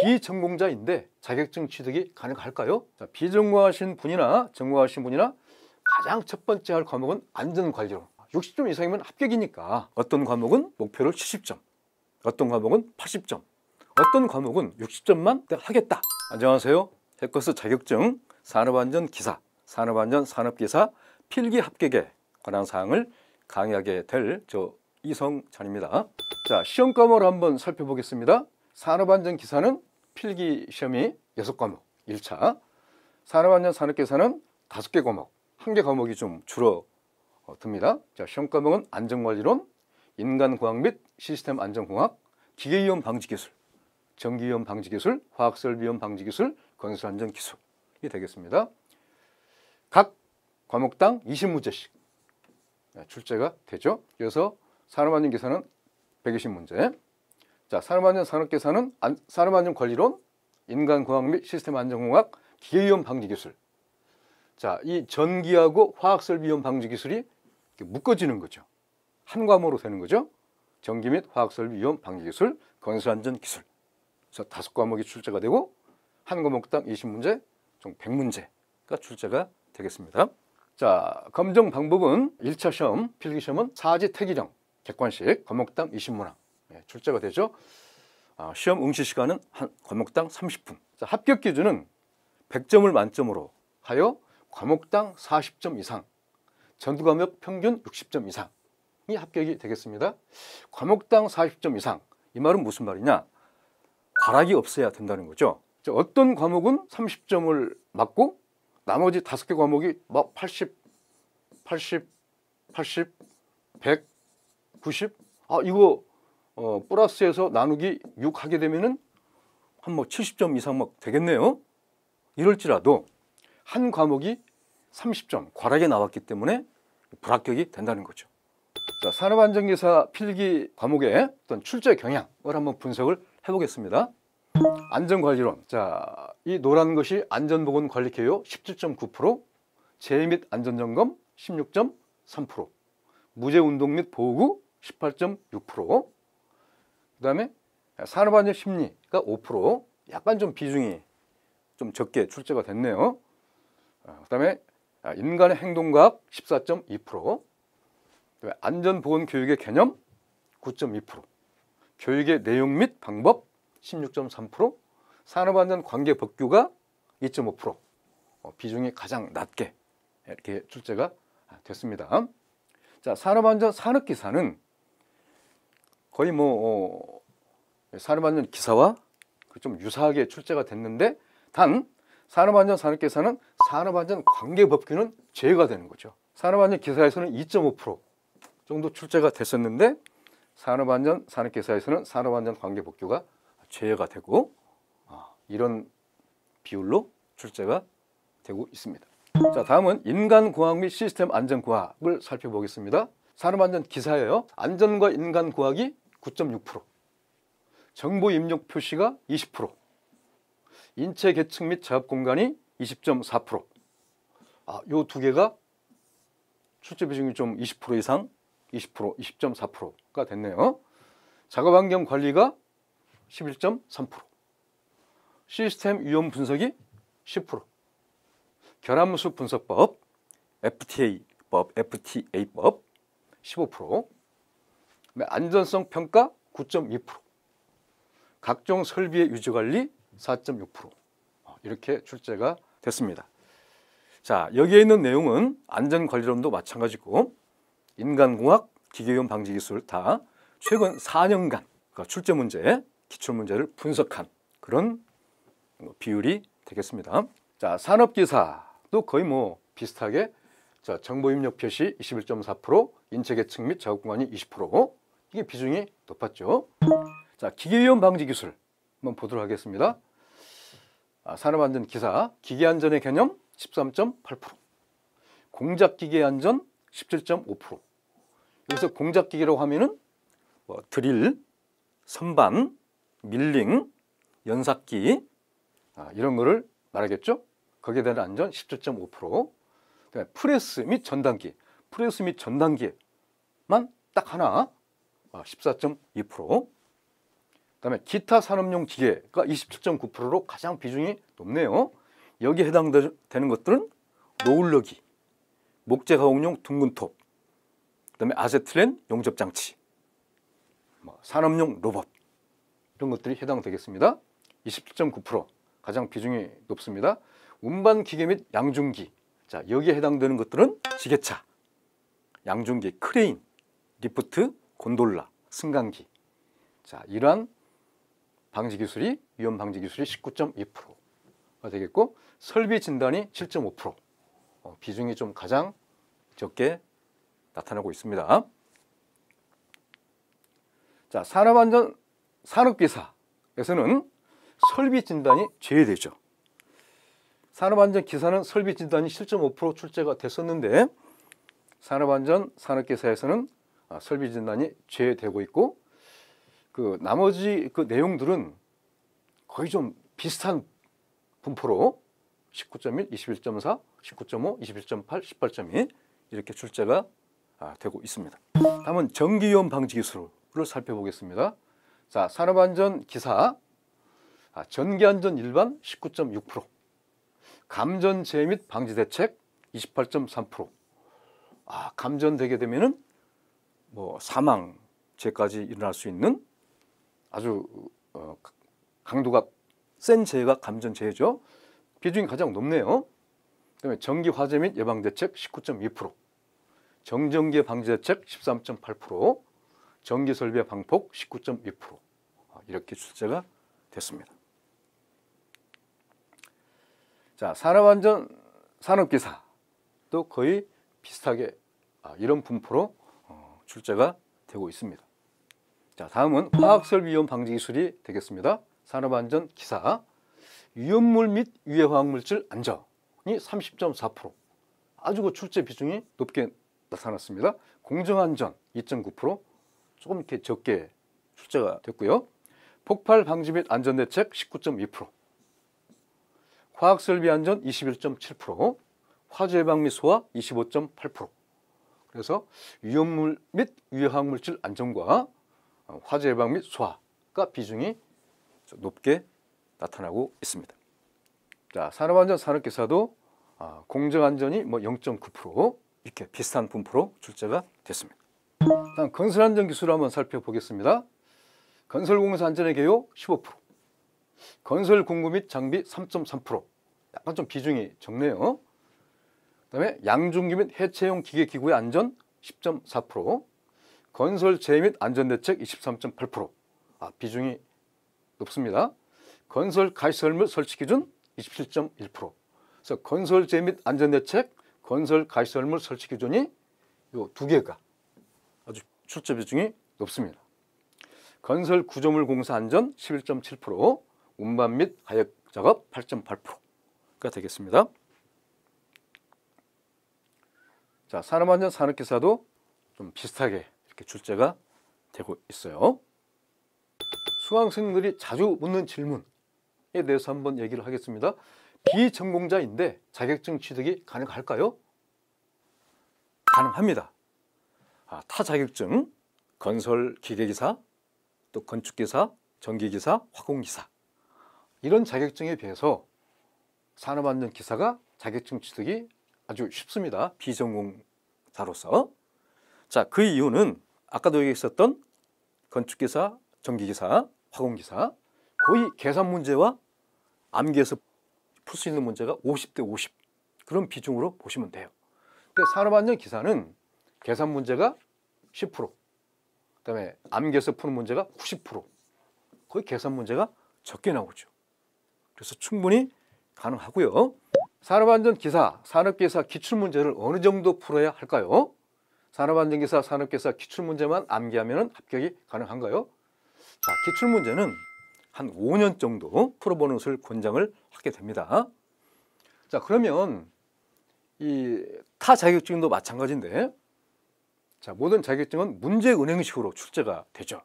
비전공자인데 자격증 취득이 가능할까요? 자, 비전공하신 분이나 전공하신 분이나 가장 첫 번째 할 과목은 안전관리론. 60점 이상이면 합격이니까 어떤 과목은 목표를 70점, 어떤 과목은 80점, 어떤 과목은 60점만 하겠다. 안녕하세요. 해커스 자격증 산업안전기사, 산업안전 산업기사 필기 합격에 관한 사항을 강의하게 될 저 이성찬입니다. 자, 시험 과목을 한번 살펴보겠습니다. 산업안전기사는 필기 시험이 6과목 1차, 산업안전 산업기사는 5개 과목, 1개 과목이 좀 줄어듭니다. 자, 시험 과목은 안전관리론, 인간공학 및 시스템 안전공학, 기계위험 방지기술, 전기위험 방지기술, 화학설비위험 방지기술, 건설안전기술이 되겠습니다. 각 과목당 20문제씩 출제가 되죠. 그래서 산업안전기사는 120문제. 자, 산업안전 산업기사는 산업안전관리론, 인간공학 및 시스템 안전공학, 기계위험 방지기술. 자, 이 전기하고 화학설비위험 방지기술이 묶어지는 거죠. 한 과목으로 되는 거죠. 전기 및 화학설비위험 방지기술, 건설안전기술. 그래서 5과목이 출제가 되고 한 과목당 20문제, 총 100문제가 출제가 되겠습니다. 자, 검정 방법은 1차 시험, 필기시험은 사지 태기령, 객관식, 과목당 20문항 출제가 되죠. 시험 응시 시간은 한 과목당 30분. 자, 합격 기준은 100점을 만점으로 하여 과목당 40점 이상, 전두 과목 평균 60점 이상이 합격이 되겠습니다. 과목당 40점 이상, 이 말은 무슨 말이냐? 과락이 없어야 된다는 거죠. 어떤 과목은 30점을 맞고 나머지 5개 과목이 막 80, 80, 80, 100, 90. 이거 플러스해서 나누기 6 하게 되면은 한 뭐 70점 이상 막 되겠네요. 이럴지라도 한 과목이 30점 과락에 나왔기 때문에 불합격이 된다는 거죠. 자, 산업안전기사 필기 과목의 어떤 출제 경향을 한번 분석을 해보겠습니다. 안전관리론. 자, 이 노란 것이 안전보건관리개요 17.9%, 재해 및 안전점검 16.3%, 무죄운동 및 보호구 18.6%, 그 다음에 산업안전심리가 5%, 약간 좀 비중이 좀 적게 출제가 됐네요. 그 다음에 인간의 행동과학 14.2%, 그다음에 안전보건교육의 개념 9.2%, 교육의 내용 및 방법 16.3%, 산업안전관계법규가 2.5%, 비중이 가장 낮게 이렇게 출제가 됐습니다. 자, 산업안전 산업기사는 거의 뭐 산업안전 기사와 좀 유사하게 출제가 됐는데, 단 산업안전 산업기사는 산업안전 관계법규는 제외가 되는 거죠. 산업안전 기사에서는 2.5% 정도 출제가 됐었는데 산업안전 산업기사에서는 산업안전 관계법규가 제외가 되고 이런 비율로 출제가 되고 있습니다. 자, 다음은 인간공학 및 시스템 안전공학을 살펴보겠습니다. 산업안전 기사예요. 안전과 인간공학이 9.6%, 정보 입력 표시가 20%, 인체 계측 및 작업 공간이 20.4%. 요 두 개가 출제 비중이 좀 20% 이상, 20%, 20.4%가 됐네요. 작업 환경 관리가 11.3%, 시스템 위험 분석이 10%, 결함수 분석법, FTA법 15%, 안전성 평가 9.2%, 각종 설비의 유지관리 4.6%, 이렇게 출제가 됐습니다. 자, 여기에 있는 내용은 안전관리론도 마찬가지고 인간공학, 기계위험 방지기술 다 최근 4년간 출제 문제, 기출문제를 분석한 그런 비율이 되겠습니다. 자, 산업기사도 거의 뭐 비슷하게, 자, 정보 입력 표시 21.4%, 인체 계측 및 작업 공간이 20%, 이게 비중이 높았죠. 자, 기계위험 방지기술 한번 보도록 하겠습니다. 산업안전기사, 기계안전의 개념 13.8%, 공작기계안전 17.5%. 여기서 공작기계라고 하면은 드릴, 선반, 밀링, 연삭기 이런 거를 말하겠죠. 거기에 대한 안전 17.5%. 그다음에 프레스 및 전단기, 프레스 및 전단기만 딱 하나 14.2%. 그다음에 기타 산업용 기계가 27.9%로 가장 비중이 높네요. 여기에 해당되는 것들은 노을러기, 목재 가공용 둥근 톱, 그다음에 아세틸렌 용접 장치, 산업용 로봇 이런 것들이 해당되겠습니다. 27.9% 가장 비중이 높습니다. 운반 기계 및 양중기, 자 여기에 해당되는 것들은 지게차, 양중기, 크레인, 리프트, 곤돌라, 승강기. 자 이러한 방지 기술이 위험 방지 기술이 19.2%가 되겠고 설비 진단이 7.5%. 비중이 좀 가장 적게 나타나고 있습니다. 자, 산업안전 산업기사에서는 설비 진단이 제외되죠. 산업안전 기사는 설비 진단이 7.5% 출제가 됐었는데 산업안전 산업기사에서는 설비 진단이 제외되고 있고 그 나머지 그 내용들은 거의 좀 비슷한 분포로 19.1, 21.4, 19.5, 21.8, 18.2 이렇게 출제가 되고 있습니다. 다음은 전기위험 방지 기술을 살펴보겠습니다. 자, 산업안전 기사 전기안전 일반 19.6%, 감전재해 및 방지 대책 28.3%. 감전되게 되면은 사망재까지 일어날 수 있는 아주 강도가 센 재해가 감전재해죠. 비중이 가장 높네요. 그다음에 전기 화재 및 예방 대책 19.2%, 정전기의 방지 대책 13.8%, 전기 설비의 방폭 19.2% 이렇게 출제가 됐습니다. 자, 산업안전 산업기사도 거의 비슷하게 이런 분포로 출제가 되고 있습니다. 자, 다음은 화학설비 위험 방지 기술이 되겠습니다. 산업안전 기사 위험물 및 유해화학물질 안전이 30.4%. 아주 그 출제 비중이 높게 나타났습니다. 공정안전 2.9%, 조금 이렇게 적게 출제가 됐고요. 폭발 방지 및 안전대책 19.2%, 화학설비 안전 21.7%, 화재 예방 및 소화 25.8%. 그래서 위험물 및 유해화학물질 안전과 화재 예방 및 소화가 비중이 높게 나타나고 있습니다. 자, 산업안전 산업기사도 공정안전이 0.9% 이렇게 비슷한 분포로 출제가 됐습니다. 다음 건설안전 기술을 한번 살펴보겠습니다. 건설공사 안전의 개요 15%, 건설 공구 및 장비 3.3%, 약간 좀 비중이 적네요. 그다음에 양중기 및 해체용 기계 기구의 안전 10.4%, 건설 재해 및 안전대책 23.8%, 비중이 높습니다. 건설 가시설물 설치 기준 27.1%. 그래서 건설 재해 및 안전대책, 건설 가시설물 설치 기준이 이 두 개가 아주 출제 비중이 높습니다. 건설 구조물 공사 안전 11.7%, 운반 및 하역 작업 8.8%가 되겠습니다. 자, 산업안전 산업기사도 좀 비슷하게 이렇게 출제가 되고 있어요. 수강생들이 자주 묻는 질문에 대해서 한번 얘기를 하겠습니다. 비전공자인데 자격증 취득이 가능할까요? 가능합니다. 타 자격증, 건설 기계기사, 또 건축기사, 전기기사, 화공기사 이런 자격증에 비해서 산업안전기사가 자격증 취득이 아주 쉽습니다. 비전공자로서. 자, 그 이유는 아까도 얘기했었던 건축기사, 전기기사, 화공기사 거의 계산 문제와 암기해서 풀 수 있는 문제가 50대 50 그런 비중으로 보시면 돼요. 근데 산업안전기사는 계산 문제가 10%, 그다음에 암기해서 푸는 문제가 90%, 거의 계산 문제가 적게 나오죠. 그래서 충분히 가능하고요. 산업안전기사, 산업기사 기출문제를 어느 정도 풀어야 할까요? 산업안전기사, 산업기사 기출문제만 암기하면 합격이 가능한가요? 자, 기출문제는 한 5년 정도 풀어보는 것을 권장을 하게 됩니다. 자, 그러면 이 타 자격증도 마찬가지인데, 자, 모든 자격증은 문제은행식으로 출제가 되죠.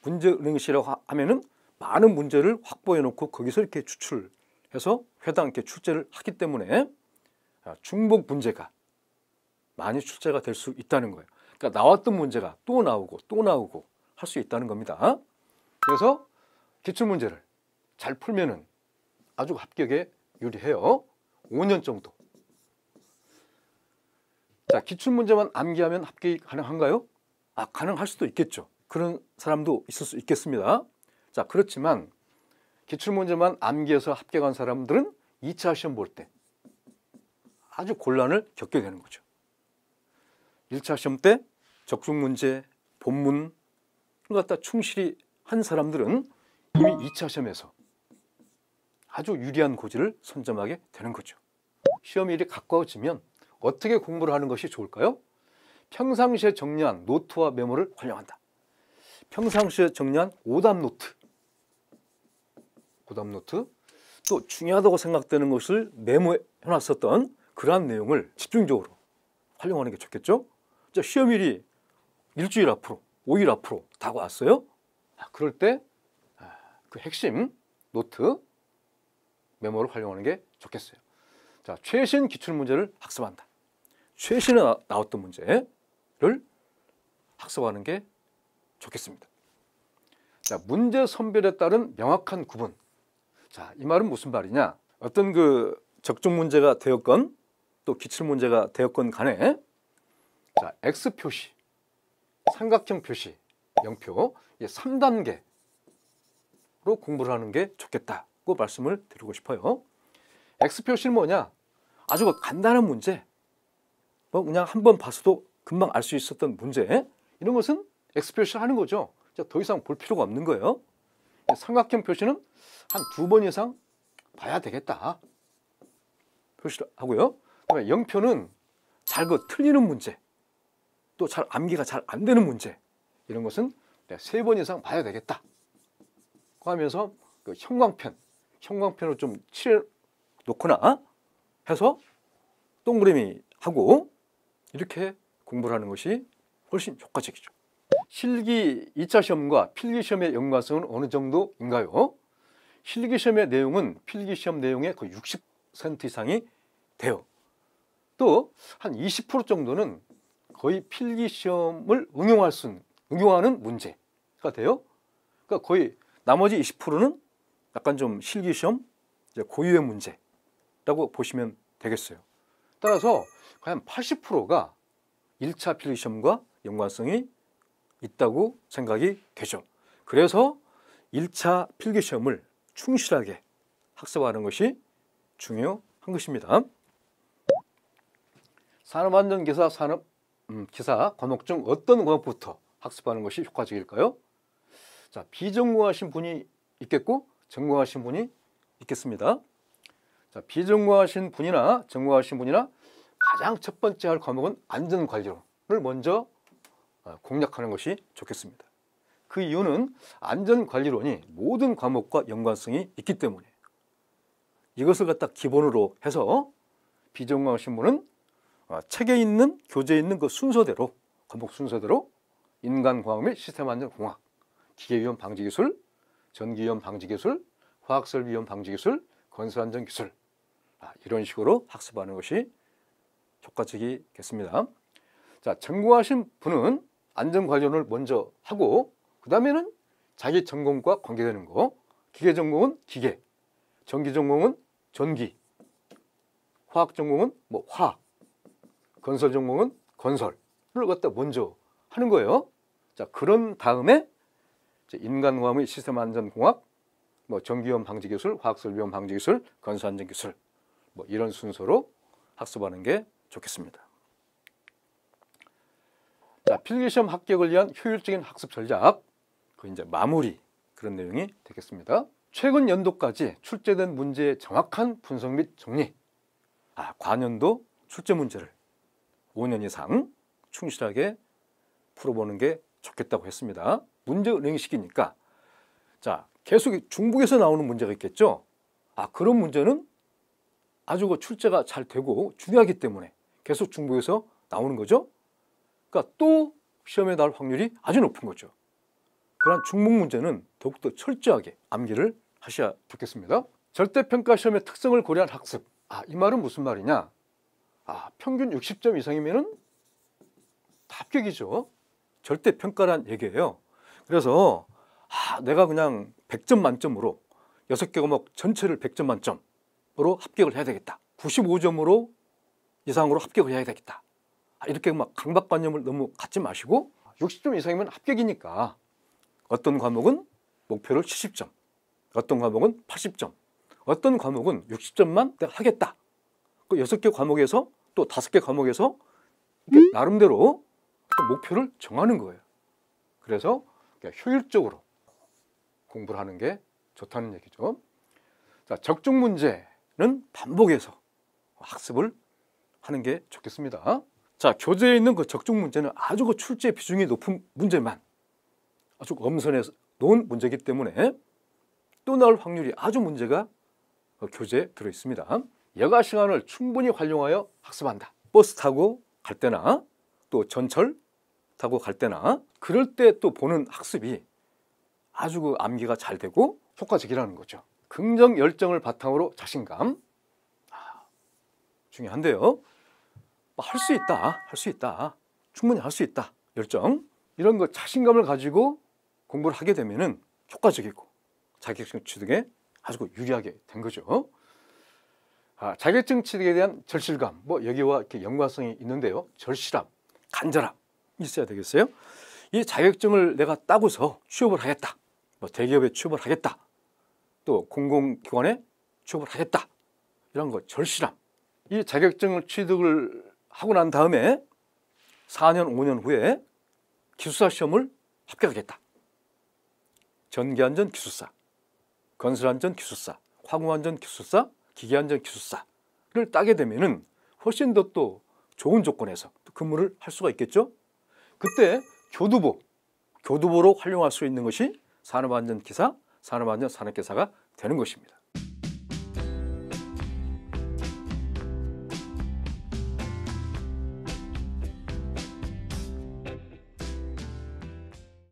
문제은행식이라고 하면은 많은 문제를 확보해 놓고 거기서 이렇게 추출해서 회당 이렇게 출제를 하기 때문에 중복 문제가 많이 출제가 될 수 있다는 거예요. 그러니까 나왔던 문제가 또 나오고 또 나오고 할 수 있다는 겁니다. 그래서 기출문제를 잘 풀면은 아주 합격에 유리해요. 5년 정도. 자, 기출문제만 암기하면 합격이 가능한가요? 가능할 수도 있겠죠. 그런 사람도 있을 수 있겠습니다. 자, 그렇지만 기출문제만 암기해서 합격한 사람들은 2차 시험 볼 때 아주 곤란을 겪게 되는 거죠. 1차 시험 때 적중문제, 본문을 갖다 충실히 한 사람들은 이미 2차 시험에서 아주 유리한 고지를 선점하게 되는 거죠. 시험일이 가까워지면 어떻게 공부를 하는 것이 좋을까요? 평상시에 정리한 노트와 메모를 활용한다. 평상시에 정리한 오답 노트, 또 중요하다고 생각되는 것을 메모해놨었던 그러한 내용을 집중적으로 활용하는 게 좋겠죠. 자, 시험일이 일주일 앞으로, 5일 앞으로 다가왔어요. 그럴 때 그 핵심 노트, 메모를 활용하는 게 좋겠어요. 자, 최신 기출문제를 학습한다. 최신에 나왔던 문제를 학습하는 게 좋겠습니다. 자, 문제 선별에 따른 명확한 구분. 자, 이 말은 무슨 말이냐? 어떤 그 적중 문제가 되었건 또 기출 문제가 되었건 간에 자, X 표시, 삼각형 표시, 영표, 3단계로 공부를 하는 게 좋겠다고 말씀을 드리고 싶어요. X 표시는 뭐냐? 아주 간단한 문제, 뭐 그냥 한번 봤어도 금방 알 수 있었던 문제, 이런 것은 X 표시를 하는 거죠. 더 이상 볼 필요가 없는 거예요. 삼각형 표시는 한 2번 이상 봐야 되겠다 표시를 하고요. 그다음에 영표는 잘 틀리는 문제, 또 잘 암기가 잘 안 되는 문제, 이런 것은 3번 이상 봐야 되겠다 하면서 그 형광펜으로 좀 칠해 놓거나 해서 동그라미 하고 이렇게 공부를 하는 것이 훨씬 효과적이죠. 실기 2차 시험과 필기 시험의 연관성은 어느 정도인가요? 실기 시험의 내용은 필기 시험 내용의 거의 60% 이상이 돼요. 또 한 20% 정도는 거의 필기 시험을 응용하는 문제가 돼요. 그러니까 거의 나머지 20%는 약간 좀 실기 시험 고유의 문제라고 보시면 되겠어요. 따라서 과연 80%가 1차 필기 시험과 연관성이 있다고 생각이 되죠. 그래서 1차 필기 시험을 충실하게 학습하는 것이 중요한 것입니다. 산업안전기사 기사 과목 중 어떤 과목부터 학습하는 것이 효과적일까요? 자, 비전공하신 분이 있겠고 전공하신 분이 있겠습니다. 자, 비전공하신 분이나 전공하신 분이나 가장 첫 번째 할 과목은 안전관리론을 먼저 공략하는 것이 좋겠습니다. 그 이유는 안전관리론이 모든 과목과 연관성이 있기 때문에 이것을 갖다 기본으로 해서 비전공하신 분은 책에 있는 교재에 있는 그 순서대로, 과목 순서대로 인간공학 및 시스템안전공학, 기계위험 방지기술, 전기위험 방지기술, 화학설비위험 방지기술, 건설안전기술, 이런 식으로 학습하는 것이 효과적이겠습니다. 자, 전공하신 분은 안전관리론을 먼저 하고 그 다음에는 자기 전공과 관계되는 거, 기계 전공은 기계, 전기 전공은 전기, 화학 전공은 뭐 화학, 건설 전공은 건설을 갖다 먼저 하는 거예요. 자, 그런 다음에 인간공학 및 시스템안전공학, 뭐 전기위험 방지기술, 화학설비위험 방지기술, 건설안전기술, 뭐 이런 순서로 학습하는 게 좋겠습니다. 자, 필기시험 합격을 위한 효율적인 학습 전략, 그 이제 마무리, 그런 내용이 되겠습니다. 최근 연도까지 출제된 문제의 정확한 분석 및 정리. 과년도 출제 문제를 5년 이상 충실하게 풀어보는 게 좋겠다고 했습니다. 문제 은행식이니까 자, 계속 중복해서 나오는 문제가 있겠죠. 그런 문제는 아주 출제가 잘 되고 중요하기 때문에 계속 중복해서 나오는 거죠. 그러니까 또 시험에 나올 확률이 아주 높은 거죠. 그러한 중복 문제는 더욱더 철저하게 암기를 하셔야 좋겠습니다. 절대평가 시험의 특성을 고려한 학습. 이 말은 무슨 말이냐? 평균 60점 이상이면은 다 합격이죠. 절대평가란 얘기예요. 그래서 내가 그냥 100점 만점으로 6개 과목 전체를 100점 만점으로 합격을 해야 되겠다. 95점으로 이상으로 합격을 해야 되겠다. 이렇게 막 강박관념을 너무 갖지 마시고 60점 이상이면 합격이니까 어떤 과목은 목표를 70점, 어떤 과목은 80점, 어떤 과목은 60점만 내가 하겠다. 그 6개 과목에서 또 5개 과목에서 나름대로 또 목표를 정하는 거예요. 그래서 효율적으로 공부를 하는 게 좋다는 얘기죠. 자, 적중 문제는 반복해서 학습을 하는 게 좋겠습니다. 자, 교재에 있는 그 적중 문제는 아주 그 출제 비중이 높은 문제만 아주 엄선해 놓은 문제이기 때문에 또 나올 확률이 아주 문제가 교재에 들어 있습니다. 여가 시간을 충분히 활용하여 학습한다. 버스 타고 갈 때나 또 전철 타고 갈 때나 그럴 때 또 보는 학습이 아주 그 암기가 잘 되고 효과적이라는 거죠. 긍정 열정을 바탕으로 자신감. 중요한데요. 할 수 있다, 할 수 있다, 충분히 할 수 있다, 열정, 이런 거 자신감을 가지고 공부를 하게 되면은 효과적이고 자격증 취득에 아주 유리하게 된 거죠. 자격증 취득에 대한 절실감, 여기와 이렇게 연관성이 있는데요. 절실함, 간절함 있어야 되겠어요. 이 자격증을 내가 따고서 취업을 하겠다, 대기업에 취업을 하겠다, 또 공공기관에 취업을 하겠다, 이런 거 절실함. 이 자격증을 취득을 하고 난 다음에 4년, 5년 후에 기술사 시험을 합격하겠다. 전기안전 기술사, 건설안전 기술사, 화공안전 기술사, 기계안전 기술사를 따게 되면은 훨씬 더 또 좋은 조건에서 근무를 할 수가 있겠죠. 그때 교두보로 활용할 수 있는 것이 산업안전기사, 산업안전 산업기사가 되는 것입니다.